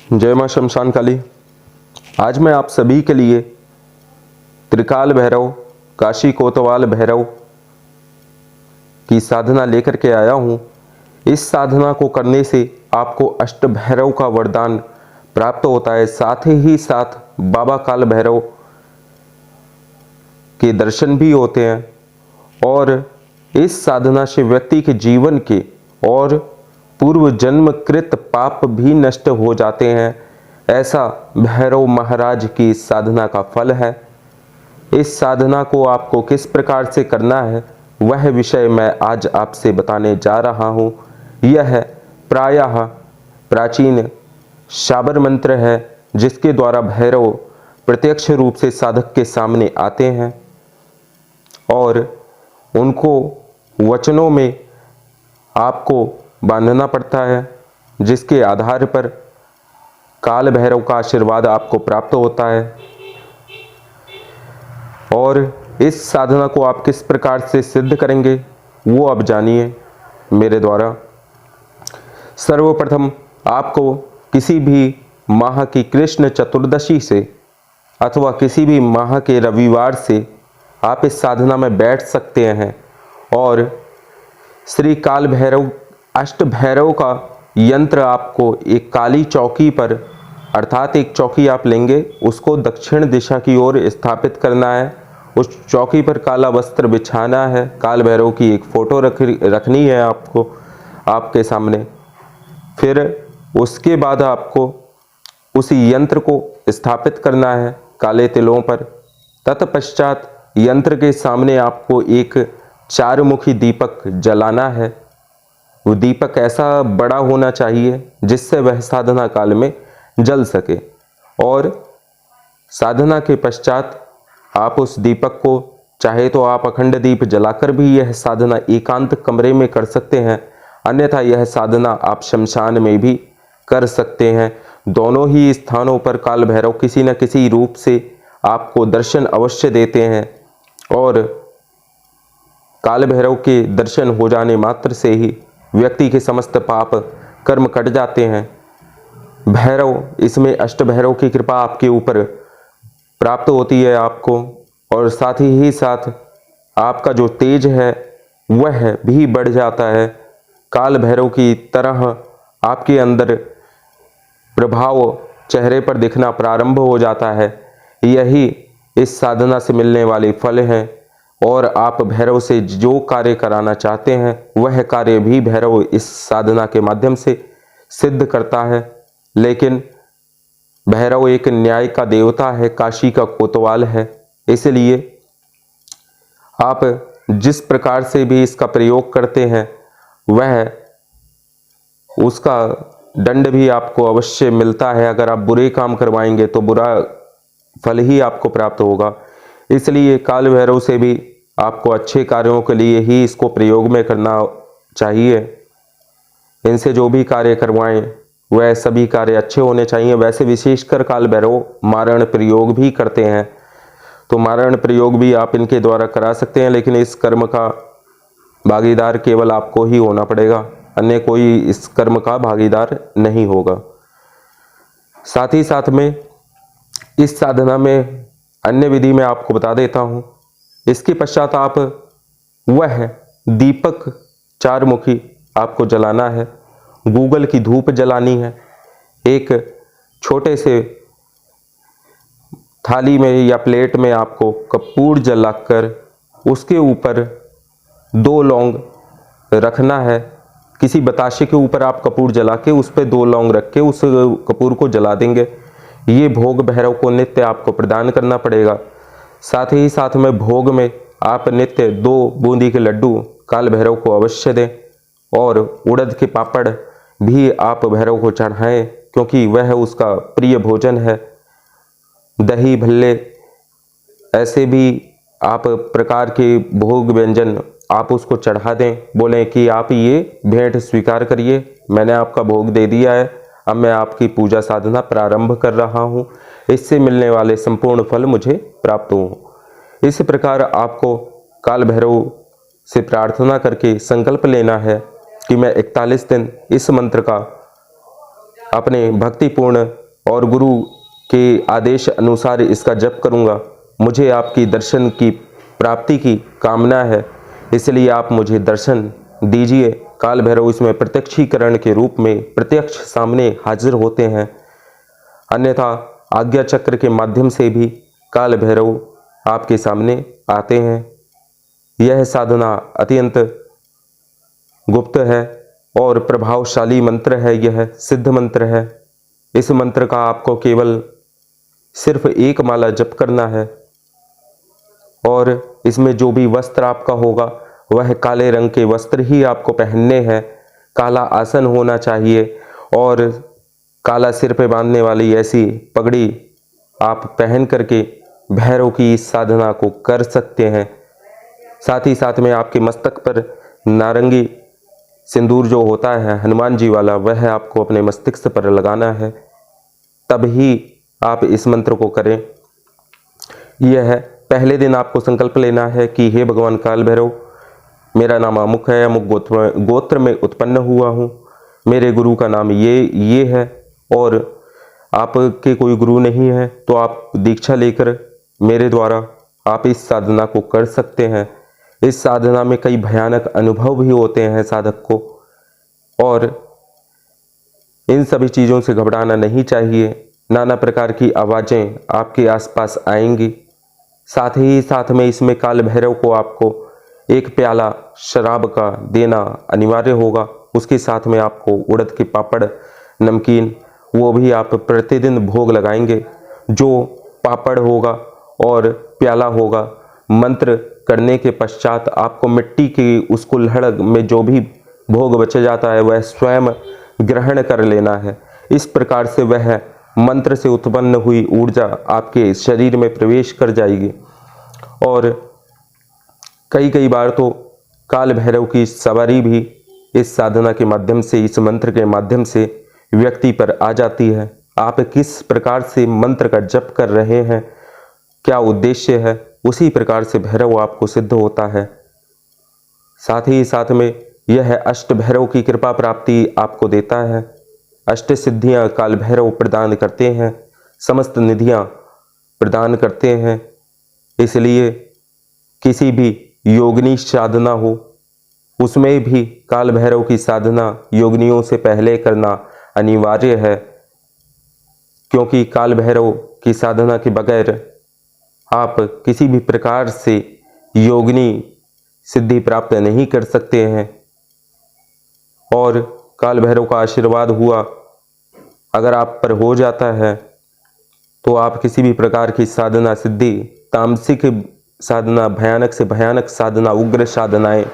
जय मां शमशान काली। आज मैं आप सभी के लिए त्रिकाल भैरव, काशी कोतवाल भैरव की साधना लेकर के आया हूँ। इस साधना को करने से आपको अष्ट भैरव का वरदान प्राप्त होता है। साथ ही साथ बाबा काल भैरव के दर्शन भी होते हैं और इस साधना से व्यक्ति के जीवन के और पूर्व जन्म कृत पाप भी नष्ट हो जाते हैं। ऐसा भैरव महाराज की साधना का फल है। इस साधना को आपको किस प्रकार से करना है वह विषय मैं आज आपसे बताने जा रहा हूँ। यह प्रायः प्राचीन शाबर मंत्र है जिसके द्वारा भैरव प्रत्यक्ष रूप से साधक के सामने आते हैं और उनको वचनों में आपको बांधना पड़ता है, जिसके आधार पर काल भैरव का आशीर्वाद आपको प्राप्त होता है। और इस साधना को आप किस प्रकार से सिद्ध करेंगे वो अब जानिए मेरे द्वारा। सर्वप्रथम आपको किसी भी माह की कृष्ण चतुर्दशी से अथवा किसी भी माह के रविवार से आप इस साधना में बैठ सकते हैं और श्री काल भैरव अष्ट भैरव का यंत्र आपको एक काली चौकी पर, अर्थात एक चौकी आप लेंगे, उसको दक्षिण दिशा की ओर स्थापित करना है। उस चौकी पर काला वस्त्र बिछाना है। काल भैरव की एक फोटो रखनी है आपको आपके सामने। फिर उसके बाद आपको उस यंत्र को स्थापित करना है काले तिलों पर। तत्पश्चात यंत्र के सामने आपको एक चारमुखी दीपक जलाना है। वो दीपक ऐसा बड़ा होना चाहिए जिससे वह साधना काल में जल सके। और साधना के पश्चात आप उस दीपक को चाहे तो आप अखंड दीप जलाकर भी यह साधना एकांत कमरे में कर सकते हैं, अन्यथा यह साधना आप शमशान में भी कर सकते हैं। दोनों ही स्थानों पर काल भैरव किसी न किसी रूप से आपको दर्शन अवश्य देते हैं और काल भैरव के दर्शन हो जाने मात्र से ही व्यक्ति के समस्त पाप कर्म कट जाते हैं। भैरव, इसमें अष्ट भैरव की कृपा आपके ऊपर प्राप्त होती है आपको, और साथ ही साथ आपका जो तेज है वह भी बढ़ जाता है। काल भैरव की तरह आपके अंदर प्रभाव चेहरे पर दिखना प्रारंभ हो जाता है। यही इस साधना से मिलने वाले फल हैं और आप भैरव से जो कार्य कराना चाहते हैं वह कार्य भी भैरव इस साधना के माध्यम से सिद्ध करता है। लेकिन भैरव एक न्याय का देवता है, काशी का कोतवाल है, इसलिए आप जिस प्रकार से भी इसका प्रयोग करते हैं वह उसका दंड भी आपको अवश्य मिलता है। अगर आप बुरे काम करवाएंगे तो बुरा फल ही आपको प्राप्त होगा। इसलिए काल भैरव से भी आपको अच्छे कार्यों के लिए ही इसको प्रयोग में करना चाहिए। इनसे जो भी कार्य करवाएं वह सभी कार्य अच्छे होने चाहिए। वैसे विशेषकर काल भैरव मारण प्रयोग भी करते हैं, तो मारण प्रयोग भी आप इनके द्वारा करा सकते हैं, लेकिन इस कर्म का भागीदार केवल आपको ही होना पड़ेगा, अन्य कोई इस कर्म का भागीदार नहीं होगा। साथ ही साथ में इस साधना में अन्य विधि में आपको बता देता हूँ। इसके पश्चात आप वह दीपक चारमुखी आपको जलाना है, गूगल की धूप जलानी है। एक छोटे से थाली में या प्लेट में आपको कपूर जलाकर उसके ऊपर 2 लौंग रखना है। किसी बताशे के ऊपर आप कपूर जला के उस पर 2 लौंग रख के उस कपूर को जला देंगे। ये भोग भैरव को नित्य आपको प्रदान करना पड़ेगा। साथ ही साथ में भोग में आप नित्य 2 बूंदी के लड्डू काल भैरव को अवश्य दें और उड़द के पापड़ भी आप भैरव को चढ़ाएं, क्योंकि वह उसका प्रिय भोजन है। दही भल्ले ऐसे भी आप प्रकार के भोग व्यंजन आप उसको चढ़ा दें। बोलें कि आप ये भेंट स्वीकार करिए, मैंने आपका भोग दे दिया है, अब मैं आपकी पूजा साधना प्रारंभ कर रहा हूँ, इससे मिलने वाले संपूर्ण फल मुझे प्राप्त हों। इस प्रकार आपको काल भैरव से प्रार्थना करके संकल्प लेना है कि मैं 41 दिन इस मंत्र का अपने भक्तिपूर्ण और गुरु के आदेश अनुसार इसका जप करूंगा। मुझे आपकी दर्शन की प्राप्ति की कामना है, इसलिए आप मुझे दर्शन दीजिए। काल भैरव इसमें प्रत्यक्षीकरण के रूप में प्रत्यक्ष सामने हाजिर होते हैं, अन्यथा आज्ञा चक्र के माध्यम से भी काल भैरव आपके सामने आते हैं। यह साधना अत्यंत गुप्त है और प्रभावशाली मंत्र है, यह सिद्ध मंत्र है। इस मंत्र का आपको केवल सिर्फ एक माला जप करना है और इसमें जो भी वस्त्र आपका होगा वह काले रंग के वस्त्र ही आपको पहनने हैं। काला आसन होना चाहिए और काला सिर पे बांधने वाली ऐसी पगड़ी आप पहन करके भैरव की इस साधना को कर सकते हैं। साथ ही साथ में आपके मस्तक पर नारंगी सिंदूर जो होता है हनुमान जी वाला, वह आपको अपने मस्तिष्क पर लगाना है, तभी आप इस मंत्र को करें। यह पहले दिन आपको संकल्प लेना है कि हे भगवान काल भैरव, मेरा नाम अमुक है, अमुक गोत्र में उत्पन्न हुआ हूँ, मेरे गुरु का नाम ये है और आपके कोई गुरु नहीं है तो आप दीक्षा लेकर मेरे द्वारा आप इस साधना को कर सकते हैं। इस साधना में कई भयानक अनुभव भी होते हैं साधक को, और इन सभी चीज़ों से घबराना नहीं चाहिए। नाना प्रकार की आवाज़ें आपके आसपास आएंगी। साथ ही साथ में इसमें काल भैरव को आपको एक प्याला शराब का देना अनिवार्य होगा। उसके साथ में आपको उड़द के पापड़, नमकीन, वो भी आप प्रतिदिन भोग लगाएंगे। जो पापड़ होगा और प्याला होगा, मंत्र करने के पश्चात आपको मिट्टी की उस कुल्हड़ में जो भी भोग बच जाता है वह स्वयं ग्रहण कर लेना है। इस प्रकार से वह मंत्र से उत्पन्न हुई ऊर्जा आपके शरीर में प्रवेश कर जाएगी और कई बार तो काल भैरव की सवारी भी इस साधना के माध्यम से, इस मंत्र के माध्यम से व्यक्ति पर आ जाती है। आप किस प्रकार से मंत्र का जप कर रहे हैं, क्या उद्देश्य है, उसी प्रकार से भैरव आपको सिद्ध होता है। साथ ही साथ में यह अष्ट भैरव की कृपा प्राप्ति आपको देता है। अष्ट सिद्धियां काल भैरव प्रदान करते हैं, समस्त निधियां प्रदान करते हैं। इसलिए किसी भी योगिनी साधना हो उसमें भी काल भैरव की साधना योगिनियों से पहले करना अनिवार्य है, क्योंकि काल भैरव की साधना के बगैर आप किसी भी प्रकार से योगिनी सिद्धि प्राप्त नहीं कर सकते हैं। और काल भैरव का आशीर्वाद हुआ अगर आप पर हो जाता है तो आप किसी भी प्रकार की साधना सिद्धि, तामसिक साधना, भयानक से भयानक साधना, उग्र साधनाएं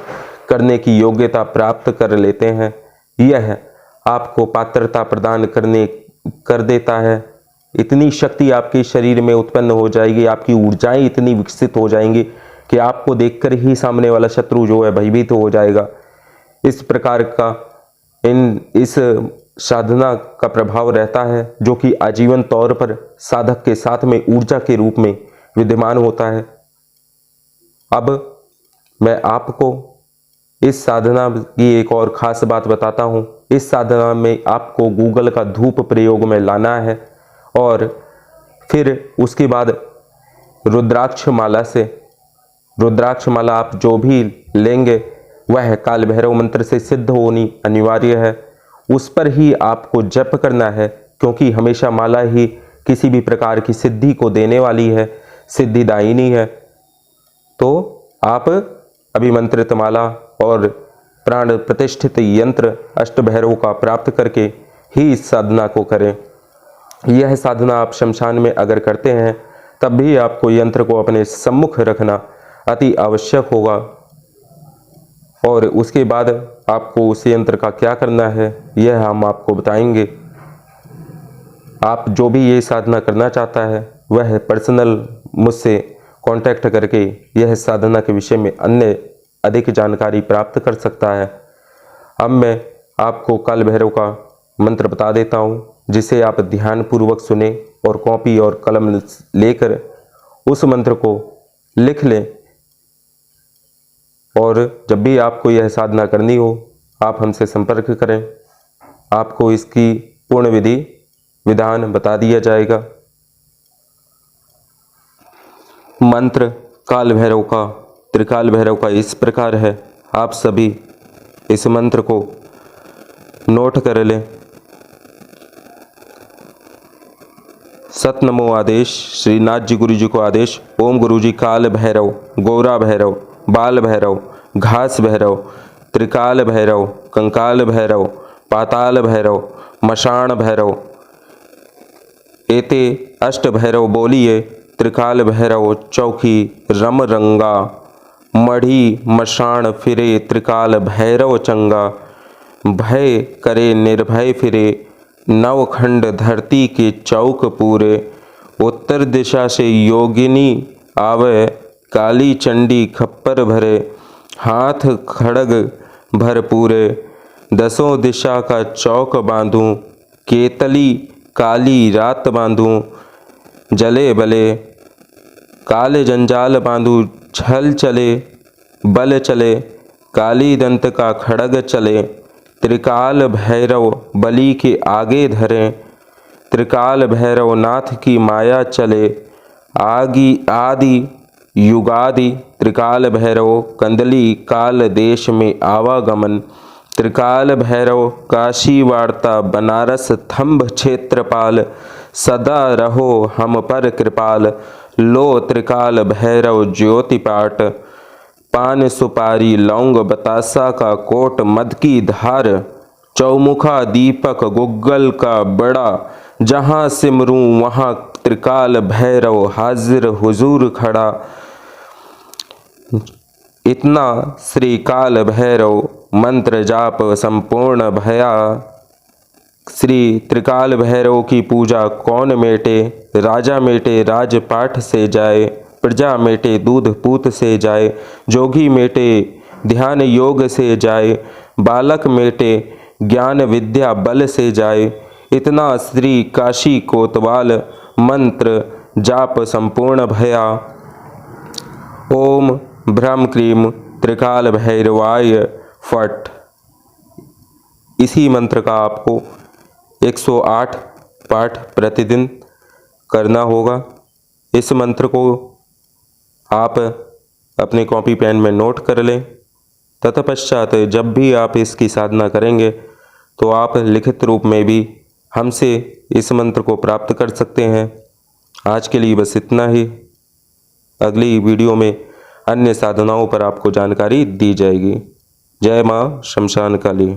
करने की योग्यता प्राप्त कर लेते हैं। यह आपको पात्रता प्रदान कर देता है। इतनी शक्ति आपके शरीर में उत्पन्न हो जाएगी, आपकी ऊर्जाएं इतनी विकसित हो जाएंगी कि आपको देखकर ही सामने वाला शत्रु जो है भयभीत हो जाएगा। इस प्रकार का इस साधना का प्रभाव रहता है जो कि आजीवन तौर पर साधक के साथ में ऊर्जा के रूप में विद्यमान होता है। अब मैं आपको इस साधना की एक और ख़ास बात बताता हूँ। इस साधना में आपको गूगल का धूप प्रयोग में लाना है और फिर उसके बाद रुद्राक्ष माला आप जो भी लेंगे वह काल भैरव मंत्र से सिद्ध होनी अनिवार्य है। उस पर ही आपको जप करना है, क्योंकि हमेशा माला ही किसी भी प्रकार की सिद्धि को देने वाली है, सिद्धिदायिनी है। तो आप अभिमंत्रित माला और प्राण प्रतिष्ठित यंत्र अष्ट भैरव का प्राप्त करके ही इस साधना को करें। यह साधना आप शमशान में अगर करते हैं तब भी आपको यंत्र को अपने सम्मुख रखना अति आवश्यक होगा। और उसके बाद आपको उस यंत्र का क्या करना है यह हम आपको बताएंगे। आप जो भी ये साधना करना चाहता है वह पर्सनल मुझसे कांटेक्ट करके यह साधना के विषय में अन्य अधिक जानकारी प्राप्त कर सकता है। अब मैं आपको काल भैरव का मंत्र बता देता हूँ, जिसे आप ध्यानपूर्वक सुने और कॉपी और कलम लेकर उस मंत्र को लिख लें। और जब भी आपको यह साधना करनी हो आप हमसे संपर्क करें। आपको इसकी पूर्ण विधि विधान बता दिया जाएगा। मंत्र काल भैरव का, त्रिकाल भैरव का इस प्रकार है। आप सभी इस मंत्र को नोट कर लें। सत नमो आदेश, श्रीनाथ जी गुरु जी को आदेश। ओम गुरु जी काल भैरव, गौरा भैरव, बाल भैरव, घास भैरव, त्रिकाल भैरव, कंकाल भैरव, पाताल भैरव, मशाण भैरव, एते अष्ट भैरव बोलिए। त्रिकाल भैरव चौकी रम रंगा, मढ़ी मशाण फिरे त्रिकाल भैरव चंगा। भय करे निर्भय फिरे, नवखंड धरती के चौक पूरे। उत्तर दिशा से योगिनी आवे, काली चंडी खप्पर भरे। हाथ खड़ग भर पूरे, दसों दिशा का चौक बांधूं। केतली काली रात बांधूं, जले बले काले जंजाल बांधूं। छल चले बल चले, काली दंत का खड़ग चले। त्रिकाल भैरव बलि के आगे धरें, त्रिकाल भैरव नाथ की माया चले। आदि युगादि त्रिकाल भैरव, कंदली काल देश में आवागमन। त्रिकाल भैरव काशी वार्ता, बनारस थंब क्षेत्रपाल। सदा रहो हम पर कृपाल, लो त्रिकाल भैरव ज्योति पाठ। पान सुपारी लौंग बतासा का कोट, मद की धार। चौमुखा दीपक गुग्गल का बड़ा, जहाँ सिमरूं वहाँ त्रिकाल भैरव हाजिर हुजूर खड़ा। इतना श्री काल भैरव मंत्र जाप संपूर्ण भया। श्री त्रिकाल भैरव की पूजा कौन मेटे, राजा मेटे राजपाठ से जाए। प्रजा मेटे दूध पूत से जाए, जोगी मेटे ध्यान योग से जाए। बालक मेटे ज्ञान विद्या बल से जाए। इतना श्री काशी कोतवाल मंत्र जाप संपूर्ण भया। ओम भ्रम क्रीम त्रिकाल भैरवाय फट। इसी मंत्र का आपको 108 पाठ प्रतिदिन करना होगा। इस मंत्र को आप अपनी कॉपी पेन में नोट कर लें। तत्पश्चात जब भी आप इसकी साधना करेंगे तो आप लिखित रूप में भी हमसे इस मंत्र को प्राप्त कर सकते हैं। आज के लिए बस इतना ही। अगली वीडियो में अन्य साधनाओं पर आपको जानकारी दी जाएगी। जय माँ शमशान काली।